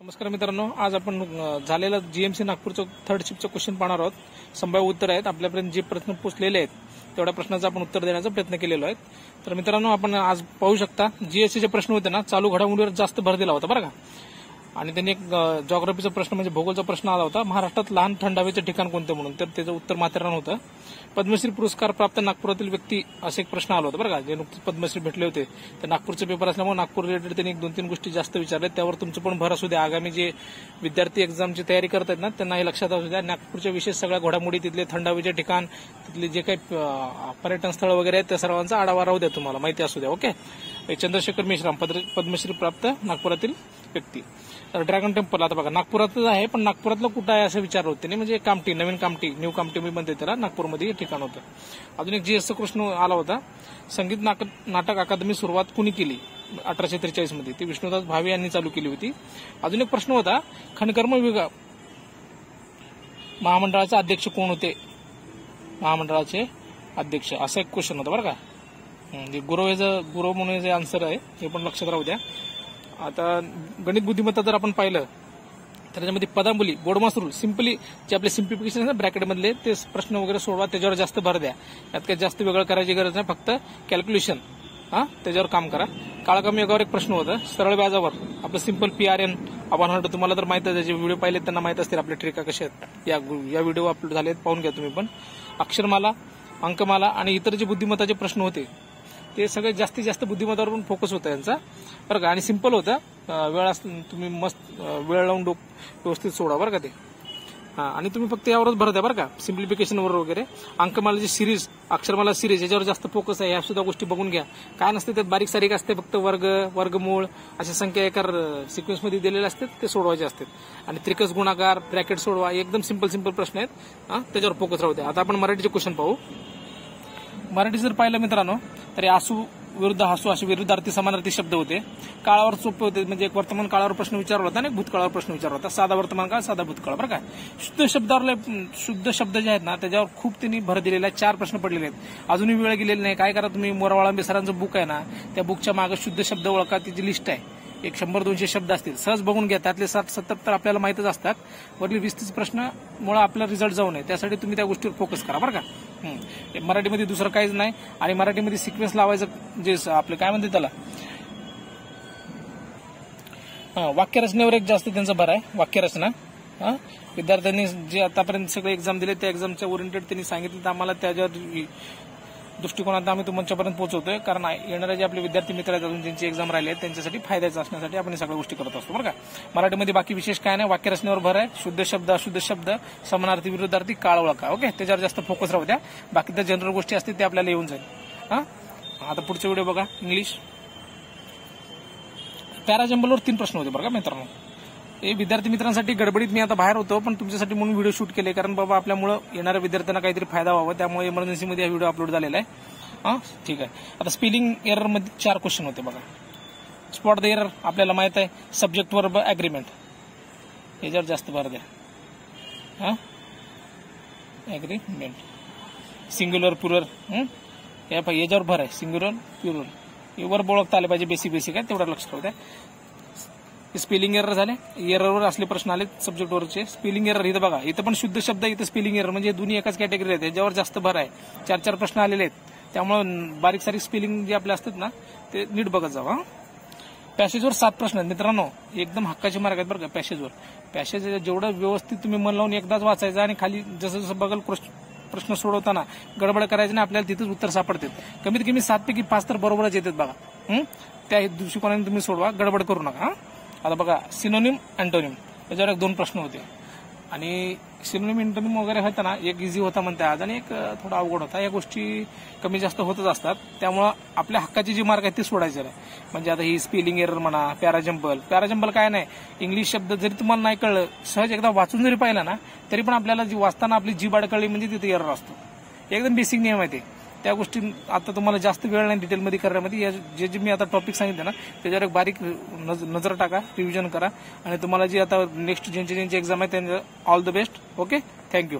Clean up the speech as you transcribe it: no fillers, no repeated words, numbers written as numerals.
नमस्कार मित्रांनो, आज आपण झालेलं जीएमसी नागपूरचं थर्ड शिफ्टचं क्वेश्चन पाहणार आहोत. संभाव्य उत्तर आहेत. आपल्यापर्यंत जे प्रश्न पोहोचलेले आहेत तेवढ्या प्रश्नाचा आपण उत्तर देण्याचा प्रयत्न केलेला आहे. तर मित्रांनो, आपण आज पाहू शकता जीएससीचे प्रश्न होते ना, चालू घडामोडीवर जास्त भर दिला होता बरं का. आणि त्यांनी एक जॉग्राफीचा प्रश्न म्हणजे भूगोलचा प्रश्न आला होता, महाराष्ट्रात लहान थंड हवेचे ठिकाण कोणते म्हणून. तर त्याचं उत्तर माथेरान होतं. पद्मश्री पुरस्कार प्राप्त नागपुरातील व्यक्ती असे एक प्रश्न आला होता बरं का. जे नुकतेच पद्मश्री भेटले होते ते नागपूरचे पेपर असल्यामुळे नागपूर रिलेटेड त्यांनी 2-3 गोष्टी जास्त विचारल्या. त्यावर तुमचं पण भर असू द्या. आगामी जे विद्यार्थी एक्झामची तयारी करत आहेत ना, त्यांना हे लक्षात असू द्या. नागपूरच्या विशेष सगळ्या घडामोडी, तिथले थंड हवेचे ठिकाण, तिथले जे काही पर्यटन स्थळ वगैरे आहेत त्या सर्वांचा आढावा राहू द्या, तुम्हाला माहिती असू द्या. ओके. चंद्रशेखर मेश्राम पद्मश्री प्राप्त नागपुरातील व्यक्ती. तर ड्रॅगन टेम्पल आता बघा नागपुरातच आहे, पण नागपुरातलं कुठं आहे असं विचारलं होतं त्यांनी. म्हणजे कामठी, नवीन कामठी, न्यू कामठी मी म्हणते त्याला, नागपूरमध्ये ठिकाण होतं. अजून एक जीएसचा प्रश्न आला होता, संगीत नाटक अकादमी सुरुवात कुणी केली 1843 मध्ये. ती विष्णुदास भावे यांनी चालू केली होती. अजून एक प्रश्न होता, खनिकर्म विभाग महामंडळाचे अध्यक्ष कोण होते. महामंडळाचे अध्यक्ष असा एक क्वेश्चन होता बरं का. गुरव म्हणून जे आन्सर आहे हे पण लक्षात राहू द्या. आता गणित बुद्धिमत्ता जर आपण पाहिलं तर त्याच्यामध्ये पदांबुली, बोर्डमास रूल, सिम्पली जे आपले सिम्प्लिफिकेशन आहे ना ब्रॅकेटमधले, ते प्रश्न वगैरे सोडवा, त्याच्यावर जास्त भर द्या. यात काही जास्त वेगळं करायची गरज नाही, फक्त कॅल्क्युलेशन त्याच्यावर काम करा. काळाकमी योगावर एक प्रश्न होता, सरळ व्याजावर आपलं सिंपल PRN आपण म्हणतो. तुम्हाला तर माहित आहे, जे व्हिडिओ पाहिले त्यांना माहित असतील आपल्या ट्रिका कशा आहेत. या व्हिडिओ अपलोड झाले आहेत, पाहून घ्या तुम्ही पण. अक्षरमाला, अंकमाला आणि इतर जे बुद्धिमत्ताचे प्रश्न होते ते सगळे जास्तीत जास्त बुद्धिमत्तावर फोकस होता यांचा बरं का. आणि सिंपल होतं, तुम्ही मस्त वेळ लावून व्यवस्थित सोडा बरं का ते. आणि तुम्ही फक्त यावरच भर द्या बरं का, सिम्प्लिफिकेशनवर वगैरे. अंकमालाची सिरीज, अक्षरमाला सिरीज याच्यावर जास्त फोकस आहे. ह्या सुद्धा गोष्टी बघून घ्या. काय नसते त्यात, बारीक सारीक असते, फक्त वर्गमूळ अशा संख्या एका सिक्वेन्समध्ये दिलेल्या असतात, ते सोडवायचे असतात. आणि त्रिकस गुणाकार, ब्रॅकेट सोडवा, एकदम सिंपल प्रश्न आहेत. त्याच्यावर फोकस राहू द्या. आता आपण मराठीचे क्वेश्चन पाहू. मराठी जर पाहिलं मित्रांनो, तर आसू विरुद्ध हसू असे विरुद्धार्थी समानार्थी शब्द होते. काळावर सोपे होते, म्हणजे एक वर्तमान काळावर प्रश्न विचारला होता आणि एक भूतकाळावर प्रश्न विचारला होता. साधा वर्तमान काळ, साधा भूतकाळ बरं का. शुद्ध शब्द जे आहेत ना, त्याच्यावर खूप त्यांनी भर दिलेला आहे. 4 प्रश्न पडलेले आहेत. अजूनही वेळ गेलेली नाही. काय करा तुम्ही, मोरावाळांबे सरांचं बुक आहे ना, त्या बुकच्या मागे शुद्ध शब्द ओळखा, त्याची लिस्ट आहे. एक 100-200 शब्द असतील, सहज बघून घ्या. त्यातले 60-70 तर आपल्याला माहितच असतात. वरली 20-30 प्रश्नामुळे आपला रिझल्ट जाऊ नये, त्यासाठी तुम्ही त्या गोष्टीवर फोकस करा बरं का. मराठीमध्ये दुसरं काहीच नाही. आणि मराठीमध्ये सिक्वेन्स लावायचं, जे आपलं काय म्हणते त्याला, वाक्यरचनेवर एक जास्त त्यांचा भर आहे. वाक्यरचना विद्यार्थ्यांनी जे आतापर्यंत सगळे एक्झाम दिले त्या एक्झामच्या ओरिएंटेड त्यांनी सांगितलं, तर आम्हाला त्याच्यावर दृष्टिकोनात आम्ही तुमच्यापर्यंत पोहोचवतोय. कारण येणारे जे आपले विद्यार्थी मित्र आहेत, अजून ज्यांची एक्झाम राहिले आहेत, त्यांच्यासाठी फायद्याचं असण्यासाठी आपण सगळ्या गोष्टी करत असतो बरं का. मराठीमध्ये बाकी विशेष काय नाही, वाक्यरचनेवर भर आहे. शुद्ध शब्द, अशुद्ध शब्द, समानार्थी, विरुद्धार्थी, काळ ओळखा. ओके, त्याच्यावर जास्त फोकस राहू द्या. बाकी त्या जनरल गोष्टी असतील ते आपल्याला येऊन जाईल. आता पुढचा व्हिडिओ बघा, इंग्लिश पॅराजंबलवर 3 प्रश्न होते बरं का मित्रांनो. हे विद्यार्थी मित्रांसाठी गडबडीत मी आता बाहेर होतो, पण तुमच्यासाठी म्हणून व्हिडिओ शूट केले, कारण बाबा आपल्यामुळे येणाऱ्या विद्यार्थ्यांना काहीतरी फायदा व्हावा, त्यामुळे इमर्जन्सीमध्ये हा व्हिडिओ अपलोड झालेला आहे. ठीक आहे. आता स्पेलिंग एरर मध्ये 4 क्वेश्चन होते बघा. स्पॉट द एरर आपल्याला माहित आहे. सब्जेक्ट वर्ब अग्रीमेंट याच्यावर जास्त भर द्या. अग्रीमेंट, सिंग्युलर प्लुरल याच्यावर भर आहे. सिंग्युलर प्लुरल हे वर्ब ओळखता आले पाहिजे, बेसिक आहे, तेवढं लक्ष राहू द्या. स्पेलिंग एरर झाले, एररवर असले प्रश्न आले सब्जेक्टवरचे. स्पेलिंग एरर इथं बघा, इथं पण शुद्ध शब्द, इथं स्पेलिंग एरर, म्हणजे दोन्ही एकाच कॅटेगरी आहेत. याच्यावर जास्त भर आहे. 4 प्रश्न आलेले आहेत, त्यामुळे बारीक सारीक स्पेलिंग जे आपले असतात ना, ते नीट बघत जावा. पॅसेजवर 7 प्रश्न आहेत मित्रांनो, एकदम हक्काचे मार्क आहेत बरं का. पॅसेज जेवढं व्यवस्थित तुम्ही मन लावून एकदाच वाचायचं, आणि खाली जसं बघल प्रश्न सोडवताना गडबड करायचं नाही, आपल्याला तिथेच उत्तर सापडतात. कमीत कमी 7 पैकी 5 तर बरोबरच येतात बघा. त्या दृष्टिकोनाने तुम्ही सोडवा, गडबड करू नका. आता बघा, सिनोनिम, अँटोनिम याच्यावर 2 प्रश्न होते. आणि सिनोनिम, अँटोनिम वगैरे होता ना, एक इझी होता म्हणते आज, आणि एक थोडा अवघड होता. या गोष्टी कमी जास्त होतच असतात, त्यामुळं आपल्या हक्काचे जे मार्क आहेत ते सोडायचे नाही. म्हणजे आता ही स्पेलिंग एरर म्हणा, पॅराजंबल काय नाही, इंग्लिश शब्द जरी तुम्हाला नाही कळलं, सहज एकदा वाचून जरी पाहिला ना, तरी पण आपल्याला जी वाचताना आपली जीभ अडकळली म्हणजे तिथे एरर असतो. एकदम बेसिक नियम आहे ते. त्या गोष्टी आता तुम्हाला जास्त वेळ नाही डिटेलमध्ये करण्यामध्ये. जे मी आता टॉपिक सांगितले ना, त्याच्यावर एक बारीक नजर टाका, रिव्हिजन करा, आणि तुम्हाला जी आता नेक्स्ट ज्यांची एक्झाम आहे त्यांचं all the best. Okay, thank you.